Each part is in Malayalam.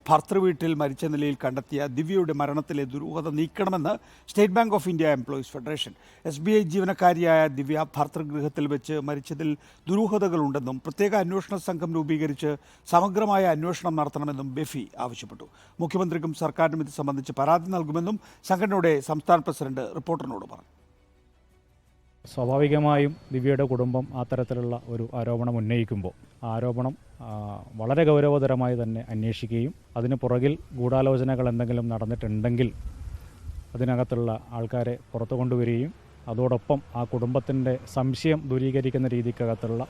ഭർത്തൃവീട്ടിൽ മരിച്ച നിലയിൽ കണ്ടെത്തിയ ദിവ്യയുടെ മരണത്തിലെ ദുരൂഹത നീക്കണമെന്ന് state bank of India employees federation. SBI ജീവനക്കാരിയായ ദിവ്യ ഭർത്തൃഗൃഹത്തിൽ വെച്ച് മരിച്ചതിൽ ദുരൂഹതകളുണ്ടെന്നും പ്രത്യേക അന്വേഷണ സംഘം രൂപീകരിച്ച് സമഗ്രമായ അന്വേഷണം നടത്തണമെന്നും ബെഫി ആവശ്യപ്പെട്ടു. മുഖ്യമന്ത്രിക്കും സർക്കാരിനും ഇത് സംബന്ധിച്ച് പരാതി നൽകുമെന്നും സംഘടനയുടെ സംസ്ഥാന പ്രസിഡന്റ് റിപ്പോർട്ടറിനോട് പറഞ്ഞു. സ്വാഭാവികമായും ദിവ്യയുടെ കുടുംബം അത്തരത്തിലുള്ള ഒരു ആരോപണം ഉന്നയിക്കുമ്പോൾ ആ ആരോപണം വളരെ ഗൗരവതരമായി തന്നെ അന്വേഷിക്കുകയും അതിന് പുറകിൽ ഗൂഢാലോചനകൾ എന്തെങ്കിലും നടന്നിട്ടുണ്ടെങ്കിൽ അതിനകത്തുള്ള ആൾക്കാരെ പുറത്തു കൊണ്ടുവരികയും അതോടൊപ്പം ആ കുടുംബത്തിൻ്റെ സംശയം ദൂരീകരിക്കുന്ന രീതിക്കകത്തുള്ള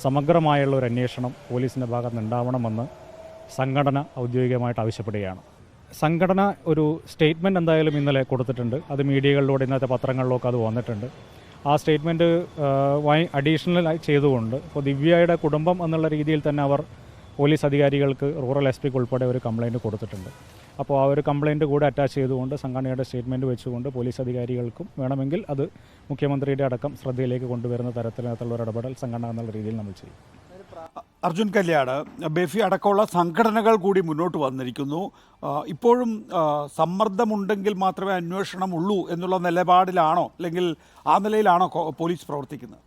സമഗ്രമായുള്ള ഒരു അന്വേഷണം പോലീസിൻ്റെ ഭാഗത്ത് നിന്നുണ്ടാവണമെന്ന് സംഘടന ഔദ്യോഗികമായിട്ട് ആവശ്യപ്പെടുകയാണ്. സംഘടന ഒരു സ്റ്റേറ്റ്മെൻറ്റ് എന്തായാലും ഇന്നലെ കൊടുത്തിട്ടുണ്ട്. അത് മീഡിയകളിലൂടെ ഇന്നത്തെ പത്രങ്ങളിലൊക്കെ അത് വന്നിട്ടുണ്ട്. ആ സ്റ്റേറ്റ്മെൻറ്റ് അഡീഷണലായി ചെയ്തുകൊണ്ട് ഇപ്പോൾ ദിവ്യയുടെ കുടുംബം എന്നുള്ള രീതിയിൽ തന്നെ അവർ പോലീസ് അധികാരികൾക്ക് റൂറൽ SP ഉൾപ്പെടെ ഒരു കംപ്ലയിൻറ്റ് കൊടുത്തിട്ടുണ്ട്. അപ്പോൾ ആ ഒരു കംപ്ലയിൻറ്റ് കൂടെ അറ്റാച്ച് ചെയ്തുകൊണ്ട് സംഘടനയുടെ സ്റ്റേറ്റ്മെൻറ്റ് വെച്ചുകൊണ്ട് പോലീസ് അധികാരികൾക്കും വേണമെങ്കിൽ അത് മുഖ്യമന്ത്രിയുടെ അടക്കം ശ്രദ്ധയിലേക്ക് കൊണ്ടുവരുന്ന തരത്തിലുള്ള ഒരു ഇടപെടൽ സംഘടന എന്നുള്ള രീതിയിൽ നമ്മൾ ചെയ്യും. അർജുൻ കല്യാട്, ബെഫി അടക്കമുള്ള സംഘടനകൾ കൂടി മുന്നോട്ട് വന്നിരിക്കുന്നു. ഇപ്പോഴും സമ്മർദ്ദമുണ്ടെങ്കിൽ മാത്രമേ അന്വേഷണം ഉള്ളൂ എന്നുള്ള നിലപാടിലാണോ, അല്ലെങ്കിൽ ആ നിലയിലാണോ പോലീസ് പ്രവർത്തിക്കുന്നത്?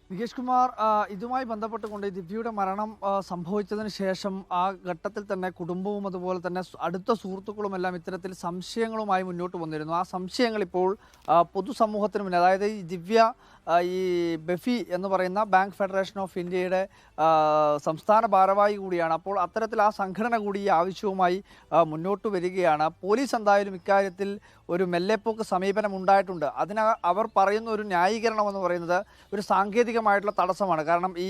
നികേഷ് കുമാർ, ഇതുമായി ബന്ധപ്പെട്ടുകൊണ്ട് ദിവ്യയുടെ മരണം സംഭവിച്ചതിന് ശേഷം ആ ഘട്ടത്തിൽ തന്നെ കുടുംബവും അതുപോലെ തന്നെ അടുത്ത സുഹൃത്തുക്കളുമെല്ലാം ഇത്തരത്തിൽ സംശയങ്ങളുമായി മുന്നോട്ട് വന്നിരുന്നു. ആ സംശയങ്ങൾ ഇപ്പോൾ പൊതുസമൂഹത്തിന് മുന്നിൽ, അതായത് ഈ ദിവ്യ ഈ ബെഫി എന്ന് പറയുന്ന ബാങ്ക് ഫെഡറേഷൻ ഓഫ് ഇന്ത്യയുടെ സംസ്ഥാന ഭാരവാഹി കൂടിയാണ്. അപ്പോൾ അത്തരത്തിൽ ആ സംഘടന കൂടി ഈ ആവശ്യവുമായി മുന്നോട്ട് വരികയാണ്. പോലീസ് എന്തായാലും ഇക്കാര്യത്തിൽ ഒരു മെല്ലെപ്പോക്ക് സമീപനം ഉണ്ടായിട്ടുണ്ട്. അവർ പറയുന്ന ഒരു ന്യായീകരണം എന്ന് പറയുന്നത് ഒരു സാങ്കേതികമായിട്ടുള്ള തടസ്സമാണ്. കാരണം ഈ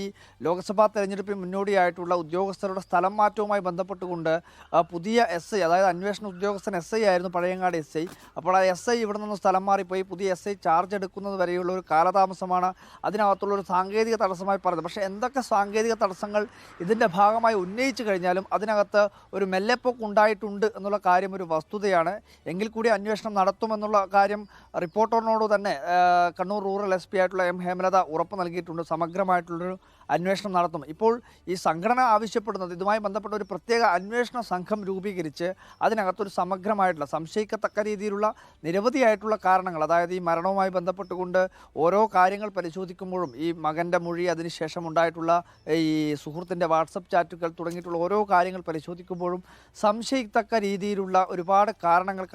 ലോക്സഭാ തെരഞ്ഞെടുപ്പിന് മുന്നോടിയായിട്ടുള്ള ഉദ്യോഗസ്ഥരുടെ സ്ഥലം മാറ്റവുമായി ബന്ധപ്പെട്ടുകൊണ്ട് പുതിയ SI, അതായത് അന്വേഷണ ഉദ്യോഗസ്ഥൻ SI ആയിരുന്നു പഴയങ്ങാട് SI. അപ്പോൾ ആ SI ഇവിടെ നിന്ന് സ്ഥലം മാറിപ്പോയി പുതിയ SI ചാർജ് എടുക്കുന്നത് വരെയുള്ള ഒരു കാലതാമസമാണ് അതിനകത്തുള്ളൊരു സാങ്കേതിക തടസ്സമായി പറയുന്നത്. പക്ഷേ എന്തൊക്കെ സാങ്കേതിക തടസ്സങ്ങൾ ഇതിൻ്റെ ഭാഗമായി ഉന്നയിച്ചു കഴിഞ്ഞാലും അതിനകത്ത് ഒരു മെല്ലെപ്പോക്ക് ഉണ്ടായിട്ടുണ്ട് എന്നുള്ള കാര്യം ഒരു വസ്തുതയാണ്. എങ്കിൽ കൂടി അന്വേഷണം നടത്തുമെന്നുള്ള കാര്യം റിപ്പോർട്ടറിനോട് തന്നെ കണ്ണൂർ റൂറൽ SP ആയിട്ടുള്ള ഹേമലത ഉറപ്പ് നൽകിയിട്ടുണ്ട്. സമഗ്രമായിട്ടുള്ളൊരു അന്വേഷണം നടത്തും. ഇപ്പോൾ ഈ സംഘടന ആവശ്യപ്പെടുന്നത് ഇതുമായി ബന്ധപ്പെട്ട ഒരു പ്രത്യേക അന്വേഷണ സംഘം രൂപീകരിച്ച് അതിനകത്തൊരു സമഗ്രമായിട്ടുള്ള സംശയിക്കത്തക്ക രീതിയിലുള്ള നിരവധിയായിട്ടുള്ള കാരണങ്ങൾ, അതായത് ഈ മരണവുമായി ബന്ധപ്പെട്ടുകൊണ്ട് ഓരോ കാര്യങ്ങൾ പരിശോധിക്കുമ്പോഴും ഈ മകൻ്റെ മൊഴി, അതിനുശേഷം ഉണ്ടായിട്ടുള്ള ഈ സുഹൃത്തിൻ്റെ വാട്സപ്പ് ചാറ്റുകൾ തുടങ്ങിയിട്ടുള്ള ഓരോ കാര്യങ്ങൾ പരിശോധിക്കുമ്പോഴും സംശയിക്കത്തക്ക രീതിയിലുള്ള ഒരുപാട് കാരണങ്ങൾ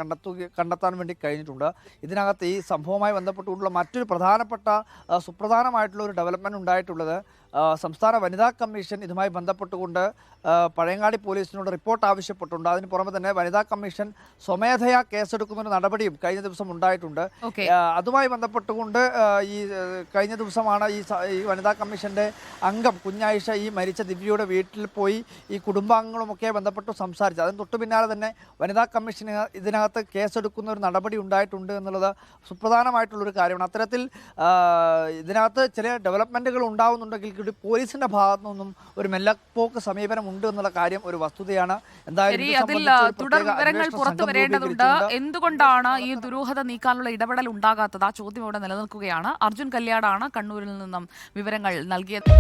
കണ്ടെത്താൻ വേണ്ടി കഴിഞ്ഞിട്ടുണ്ട്. ഇതിനകത്ത് ഈ സംഭവവുമായി ബന്ധപ്പെട്ടുകൊണ്ടുള്ള മറ്റൊരു പ്രധാനപ്പെട്ട സുപ്രധാനമായിട്ടുള്ള ഒരു ഡെവലപ്മെൻറ്റ് ഉണ്ടായിട്ടുള്ളത് സംസ്ഥാന വനിതാ കമ്മീഷൻ ഇതുമായി ബന്ധപ്പെട്ടുകൊണ്ട് പഴയങ്ങാടി പോലീസിനോട് റിപ്പോർട്ട് ആവശ്യപ്പെട്ടിട്ടുണ്ട്. അതിന് പുറമെ തന്നെ വനിതാ കമ്മീഷൻ സ്വമേധയാ കേസെടുക്കുന്ന ഒരു നടപടിയും കഴിഞ്ഞ ദിവസം ഉണ്ടായിട്ടുണ്ട്. അതുമായി ബന്ധപ്പെട്ടുകൊണ്ട് ഈ കഴിഞ്ഞ ദിവസമാണ് ഈ വനിതാ കമ്മീഷൻ്റെ അംഗം കുഞ്ഞായിഷ ഈ മരിച്ച ദിവ്യയുടെ വീട്ടിൽ പോയി ഈ കുടുംബാംഗങ്ങളുമൊക്കെ ബന്ധപ്പെട്ട് സംസാരിച്ചു. അതിന് തൊട്ടു പിന്നാലെ തന്നെ വനിതാ കമ്മീഷൻ ഇതിനകത്ത് കേസെടുക്കുന്ന ഒരു നടപടി ഉണ്ടായിട്ടുണ്ട് എന്നുള്ളത് സുപ്രധാനമായിട്ടുള്ളൊരു കാര്യമാണ്. അത്തരത്തിൽ ഇതിനകത്ത് ചില ഡെവലപ്മെൻറ്റുകൾ ഉണ്ടാവുന്നുണ്ടെങ്കിൽ കൂടി പോലീസിന്റെ ഭാഗത്തു നിന്നും ഒരു മെല്ലപ്പോക്ക് സമീപനം ഉണ്ട് എന്നുള്ള കാര്യം ഒരു വസ്തുതയാണ്. എന്തായാലും തുടർ വിവരങ്ങൾ പുറത്തു വരേണ്ടതുണ്ട്. എന്തുകൊണ്ടാണ് ഈ ദുരൂഹത നീക്കാനുള്ള ഇടപെടൽ ഉണ്ടാകാത്തത്? ആ ചോദ്യം ഇവിടെ നിലനിൽക്കുകയാണ്. അർജുൻ കല്യാടാണ് കണ്ണൂരിൽ നിന്നും വിവരങ്ങൾ നൽകിയത്.